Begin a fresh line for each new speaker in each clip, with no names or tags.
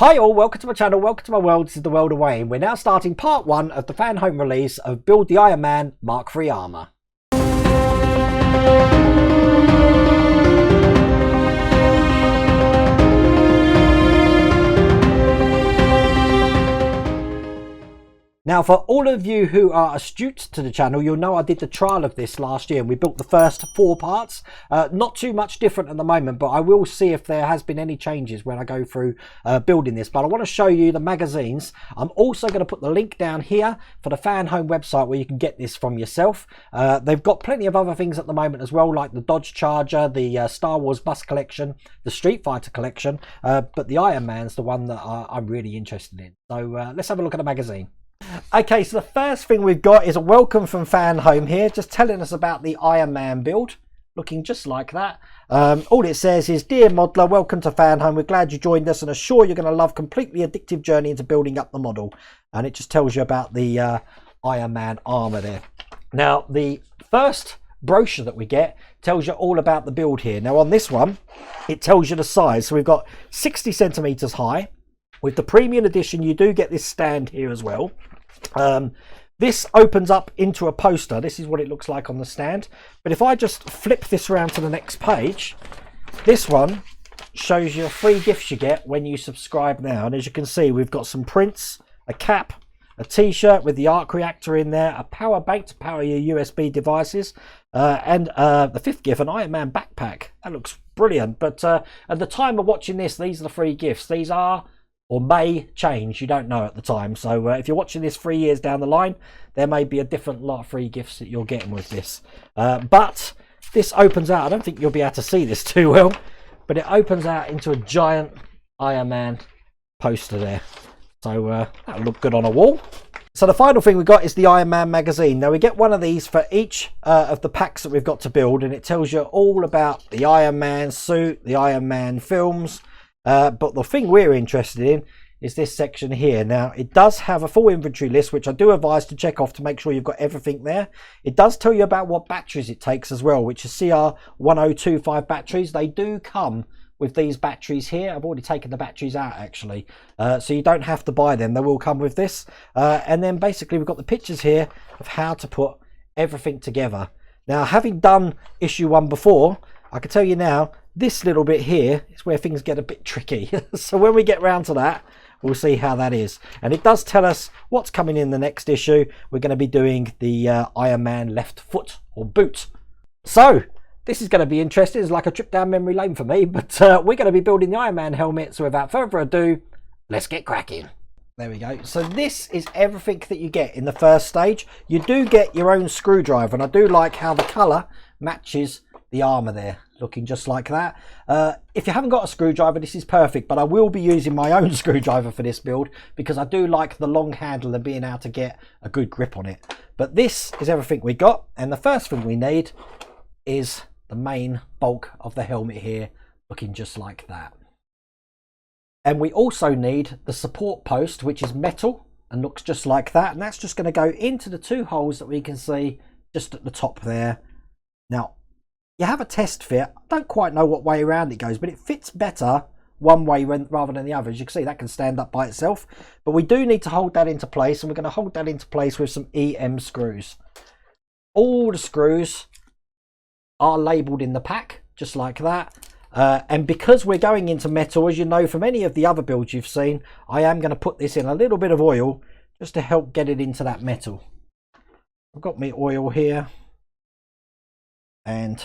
Hi all, welcome to my channel, welcome to my world. This is the world of Wayne. We're now starting part 1 of the Fanhome release of Build the Iron Man Mark III Armour. Now, for all of you who are astute to the channel, you'll know I did the trial of this last year and we built the first 4 parts. Not too much different at the moment, but I will see if there has been any changes when I go through building this. But I want to show you the magazines. I'm also going to put the link down here for the Fanhome website where you can get this from yourself. They've got plenty of other things at the moment as well, like the Dodge Charger, the Star Wars bus collection, the Street Fighter collection. But the Iron Man's the one that I'm really interested in. So let's have a look at the magazine. Okay, so the first thing we've got is a welcome from Fanhome here, just telling us about the Iron Man build, looking just like that. All it says is, "Dear modeler, welcome to Fanhome. We're glad you joined us and are sure you're going to love completely addictive journey into building up the model." And it just tells you about the Iron Man armor there. Now, the first brochure that we get tells you all about the build here. Now, on this one, it tells you the size. So we've got 60 centimeters high. With the premium edition, you do get this stand here as well. This opens up into a poster. This is what it looks like on the stand. But if I just flip this around to the next page, this one shows you 3 gifts you get when you subscribe now. And as you can see, we've got some prints, a cap, a t-shirt with the arc reactor in there, a power bank to power your USB devices, and the 5th gift, an Iron Man backpack. That looks brilliant. But at the time of watching this, these are the 3 gifts. These are, or may change, you don't know at the time. So if you're watching this 3 years down the line, there may be a different lot of free gifts that you're getting with this. But this opens out, I don't think you'll be able to see this too well, but it opens out into a giant Iron Man poster there. So that'll look good on a wall. So the final thing we've got is the Iron Man magazine. Now we get one of these for each of the packs that we've got to build, and it tells you all about the Iron Man suit, the Iron Man films. But the thing we're interested in is this section here. Now, it does have a full inventory list, which I do advise to check off to make sure you've got everything there. It does tell you about what batteries it takes as well, which is CR1025 batteries. They do come with these batteries here. I've already taken the batteries out actually, so you don't have to buy them. They will come with this. And then basically we've got the pictures here of how to put everything together. Now, having done issue 1 before, I can tell you now, this little bit here is where things get a bit tricky. So when we get round to that, we'll see how that is. And it does tell us what's coming in the next issue. We're going to be doing the Iron Man left foot or boot. So this is going to be interesting. It's like a trip down memory lane for me, but we're going to be building the Iron Man helmet. So without further ado, let's get cracking. There we go. So this is everything that you get in the first stage. You do get your own screwdriver, and I do like how the colour matches the armor there, looking just like that. If you haven't got a screwdriver, this is perfect, but I will be using my own screwdriver for this build because I do like the long handle and being able to get a good grip on it. But this is everything we got, and the first thing we need is the main bulk of the helmet here, looking just like that. And we also need the support post, which is metal and looks just like that, and that's just going to go into the 2 holes that we can see just at the top there. Now, you have a test fit. I don't quite know what way around it goes, but it fits better one way rather than the other. As you can see, that can stand up by itself, but we do need to hold that into place, and we're going to hold that into place with some EM screws. All the screws are labelled in the pack just like that, and because we're going into metal, as you know from any of the other builds you've seen, I am going to put this in a little bit of oil just to help get it into that metal. I've got my oil here, and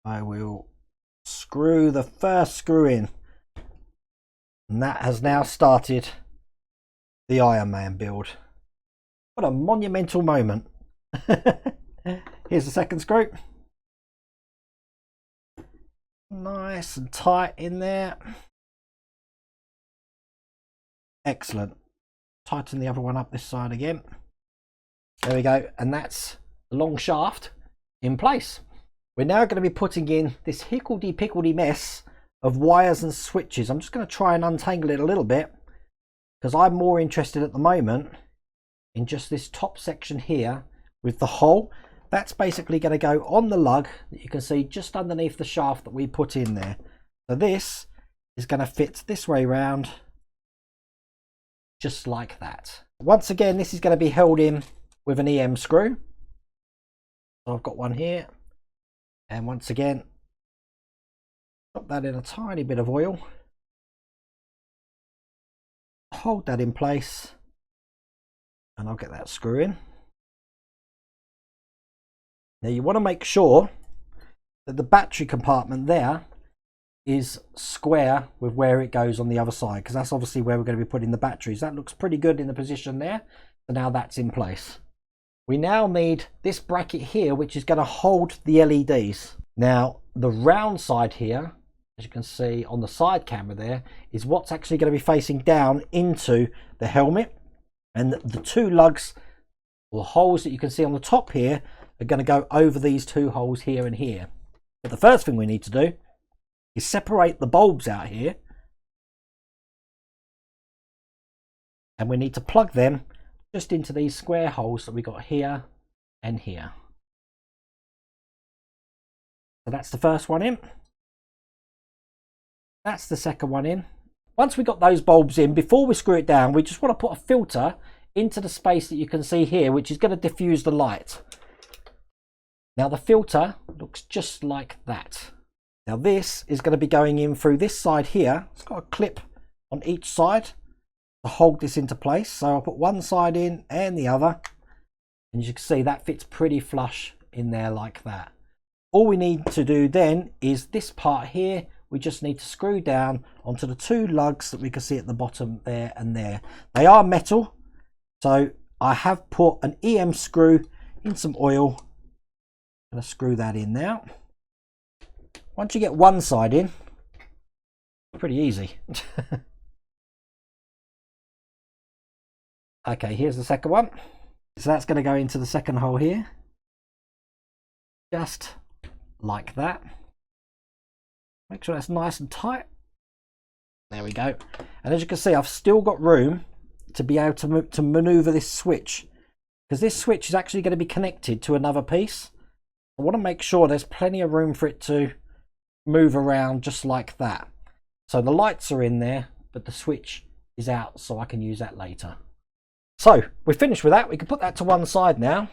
I will screw the first screw in, and that has now started the Iron Man build. What a monumental moment. Here's the second screw. Nice and tight in there. Excellent. Tighten the other one up this side again. There we go, and that's the long shaft in place. We're now going to be putting in this hickledy-pickledy mess of wires and switches. I'm just going to try and untangle it a little bit because I'm more interested at the moment in just this top section here with the hole. That's basically going to go on the lug that you can see just underneath the shaft that we put in there. So this is going to fit this way round, just like that. Once again, this is going to be held in with an EM screw. So I've got one here, and once again, drop that in a tiny bit of oil, hold that in place, and I'll get that screw in. Now you want to make sure that the battery compartment there is square with where it goes on the other side, because that's obviously where we're going to be putting the batteries. That looks pretty good in the position there. So now that's in place. We now need this bracket here, which is going to hold the LEDs. Now the round side here, as you can see on the side camera there, is what's actually going to be facing down into the helmet, and the two lugs or holes that you can see on the top here are going to go over these two holes here and here. But the first thing we need to do is separate the bulbs out here, and we need to plug them just into these square holes that we got here and here. So that's the first one in. That's the second one in. Once we got those bulbs in, before we screw it down, we just want to put a filter into the space that you can see here, which is going to diffuse the light. Now the filter looks just like that. Now this is going to be going in through this side here. It's got a clip on each side to hold this into place. So I'll put one side in and the other. And as you can see, that fits pretty flush in there like that. All we need to do then is this part here. We just need to screw down onto the two lugs that we can see at the bottom there and there. They are metal. So I have put an EM screw in some oil. I'm going to screw that in now. Once you get one side in, pretty easy. Okay, here's the second one. So that's going to go into the second hole here. Just like that. Make sure that's nice and tight. There we go. And as you can see, I've still got room to be able to maneuver this switch, because this switch is actually going to be connected to another piece. I want to make sure there's plenty of room for it to move around just like that. So the lights are in there, but the switch is out, so I can use that later. So we're finished with that. We can put that to one side now,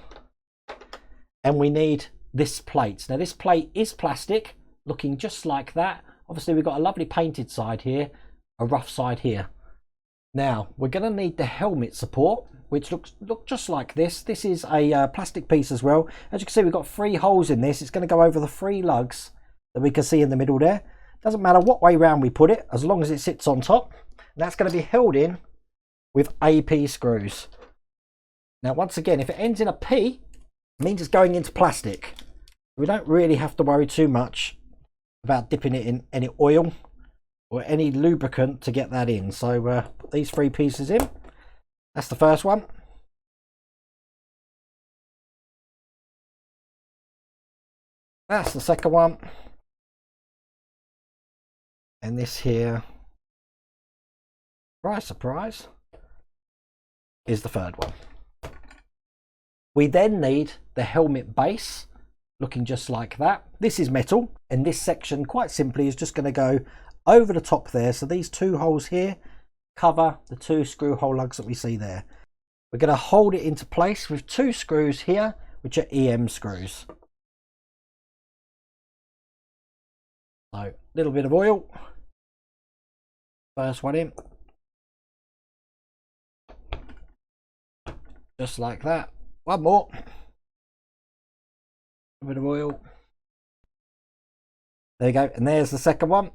and we need this plate. Now this plate is plastic, looking just like that. Obviously we've got a lovely painted side here, a rough side here. Now we're going to need the helmet support, which looks just like this. This is a plastic piece as well. As you can see, we've got 3 holes in this. It's going to go over the 3 lugs that we can see in the middle there. Doesn't matter what way round we put it, as long as it sits on top. And that's going to be held in with AP screws. Now once again, if it ends in a P, it means it's going into plastic. We don't really have to worry too much about dipping it in any oil or any lubricant to get that in. So put these 3 pieces in. That's the first one. That's the second one. And this here, surprise, surprise, is the third one. We then need the helmet base, looking just like that. This is metal, and this section quite simply is just going to go over the top there. So these 2 holes here cover the 2 screw hole lugs that we see there. We're going to hold it into place with 2 screws here, which are EM screws. So a little bit of oil. First one in. Just like that. One more. A bit of oil. There you go. And there's the second one.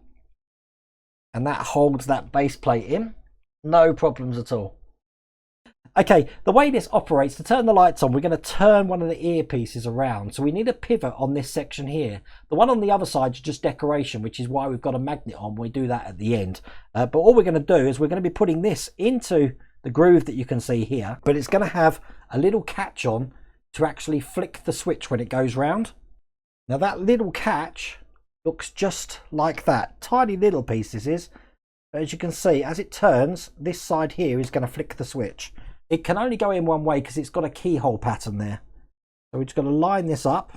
And that holds that base plate in. No problems at all. Okay, the way this operates, to turn the lights on, we're going to turn one of the earpieces around. So we need a pivot on this section here. The one on the other side is just decoration, which is why we've got a magnet on. We do that at the end. But all we're going to do is we're going to be putting this into the groove that you can see here. But it's going to have a little catch on to actually flick the switch when it goes round. Now that little catch looks just like that. Tiny little piece this is. But as you can see, as it turns, this side here is going to flick the switch. It can only go in one way because it's got a keyhole pattern there. So we're just going to line this up.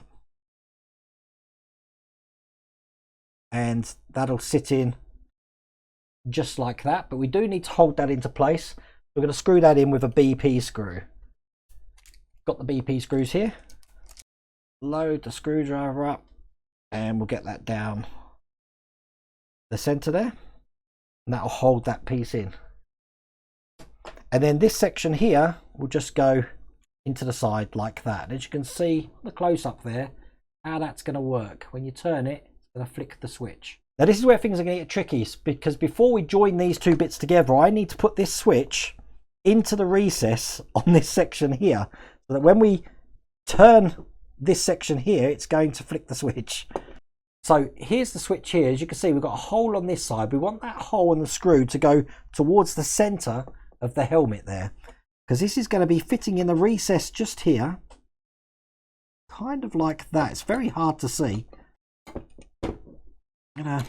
And that'll sit in just like that, but we do need to hold that into place. We're going to screw that in with a BP screw. Got the BP screws here. Load the screwdriver up and we'll get that down the center there, and that'll hold that piece in. And then this section here will just go into the side like that. As you can see the close up there, how that's going to work. When you turn it, it's going to flick the switch. Now this is where things are going to get tricky, because before we join these two bits together, I need to put this switch into the recess on this section here, so that when we turn this section here, it's going to flick the switch. So here's the switch here. As you can see, we've got a hole on this side. We want that hole in the screw to go towards the center of the helmet there, because this is going to be fitting in the recess just here, kind of like that. It's very hard to see. I'm gonna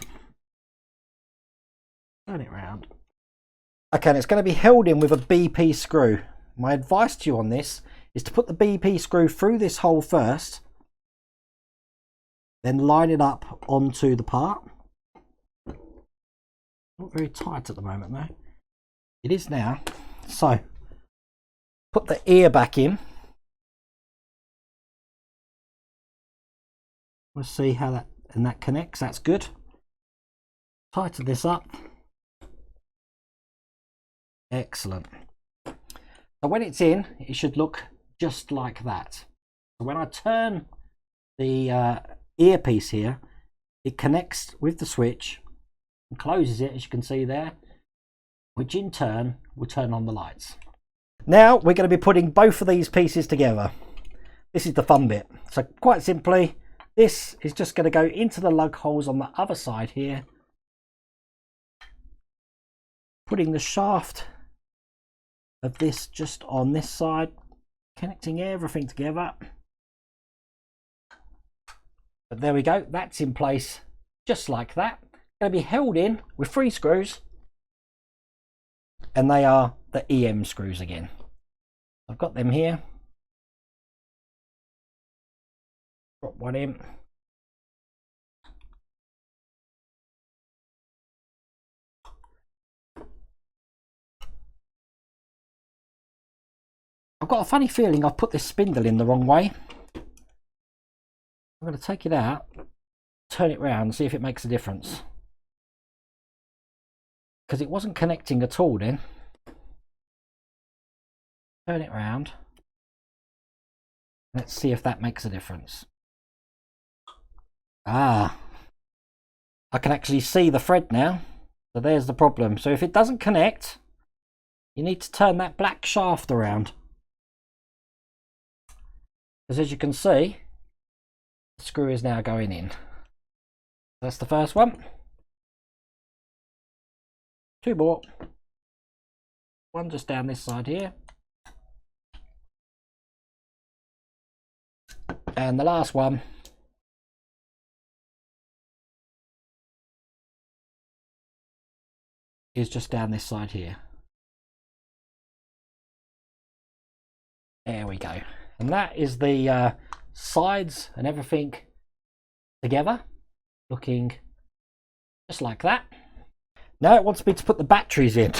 turn it around. Okay, and it's going to be held in with a BP screw. My advice to you on this is to put the BP screw through this hole first, then line it up onto the part. Not very tight at the moment though. It is now. So put the ear back in. Let's see how that connects. That's good. Tighten this up. Excellent. So when it's in, it should look just like that. So when I turn the earpiece here, it connects with the switch and closes it, as you can see there, which in turn will turn on the lights. Now we're going to be putting both of these pieces together. This is the fun bit. So quite simply, this is just going to go into the lug holes on the other side here, putting the shaft of this just on this side, connecting everything together. But there we go, that's in place just like that. Going to be held in with 3 screws, and they are the EM screws again. I've got them here. Drop one in. I've got a funny feeling I've put this spindle in the wrong way. I'm going to take it out, turn it round and see if it makes a difference, because it wasn't connecting at all then. Turn it round. Let's see if that makes a difference. Ah, I can actually see the thread now. So there's the problem. So if it doesn't connect, you need to turn that black shaft around. Because as you can see, the screw is now going in. That's the first one. 2 more. One just down this side here. And the last one is just down this side here. There we go. And that is the sides and everything together, looking just like that. Now it wants me to put the batteries in.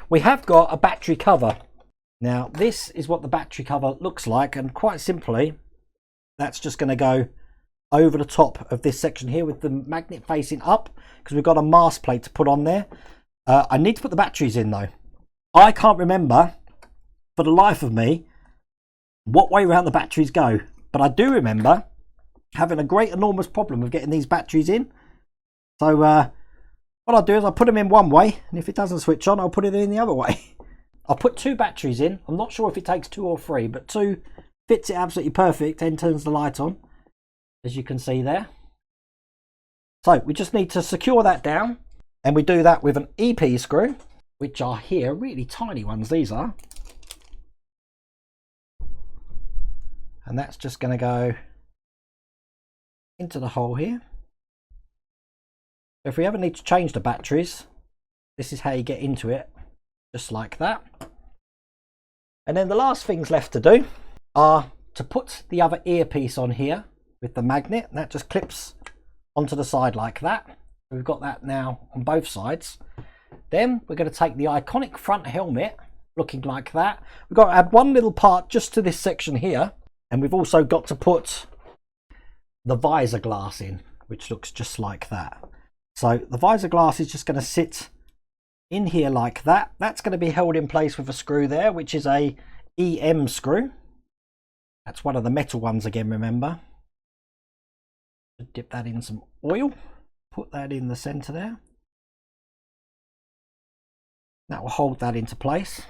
We have got a battery cover. Now this is what the battery cover looks like, and quite simply that's just going to go over the top of this section here with the magnet facing up, because we've got a mast plate to put on there. I need to put the batteries in though. I can't remember for the life of me what way around the batteries go, but I do remember having a great enormous problem of getting these batteries in. So what I'll do is I'll put them in one way, and if it doesn't switch on, I'll put it in the other way. I'll put 2 batteries in. I'm not sure if it takes 2 or 3, but 2 fits it absolutely perfect and turns the light on, as you can see there. So we just need to secure that down, and we do that with an EP screw, which are here, really tiny ones these are. And that's just going to go into the hole here. If we ever need to change the batteries, this is how you get into it, just like that. And then the last things left to do are to put the other earpiece on here with the magnet, and that just clips onto the side like that. We've got that now on both sides. Then we're going to take the iconic front helmet, looking like that. We've got to add one little part just to this section here, and we've also got to put the visor glass in, which looks just like that. So the visor glass is just going to sit in here like that. That's going to be held in place with a screw there, which is a EM screw. That's one of the metal ones again, remember. Dip that in some oil, put that in the center there. That will hold that into place.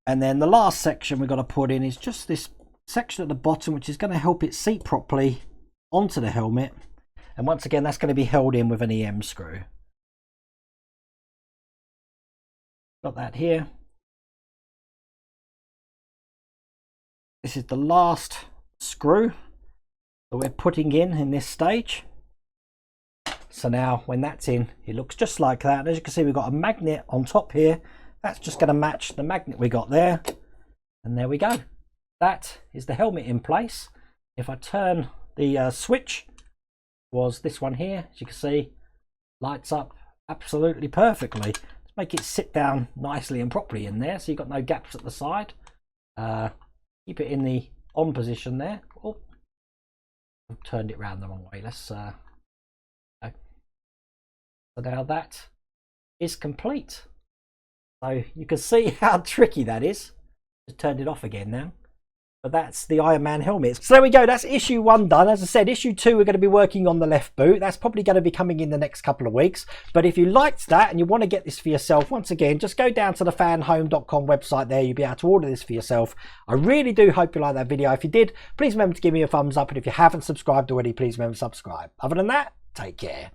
And then the last section we've got to put in is just this section at the bottom, which is going to help it seat properly onto the helmet. And once again, that's going to be held in with an EM screw. Got that here. This is the last screw that we're putting in this stage. So now when that's in, it looks just like that. And as you can see, we've got a magnet on top here. That's just going to match the magnet we got there. And there we go. That is the helmet in place. If I turn the switch, was this one here, as you can see, lights up absolutely perfectly. Let's make it sit down nicely and properly in there, so you've got no gaps at the side. Keep it in the on position there. Oh, I've turned it around the wrong way. Let's so now that is complete. So you can see how tricky that is. Just turned it off again now. But that's the Iron Man helmet. So there we go, that's issue 1 done. As I said, issue 2 we're going to be working on the left boot. That's probably going to be coming in the next couple of weeks. But if you liked that and you want to get this for yourself, once again, just go down to the fanhome.com website there. You'll be able to order this for yourself. I really do hope you like that video. If you did, please remember to give me a thumbs up. And if you haven't subscribed already, please remember to subscribe. Other than that, take care.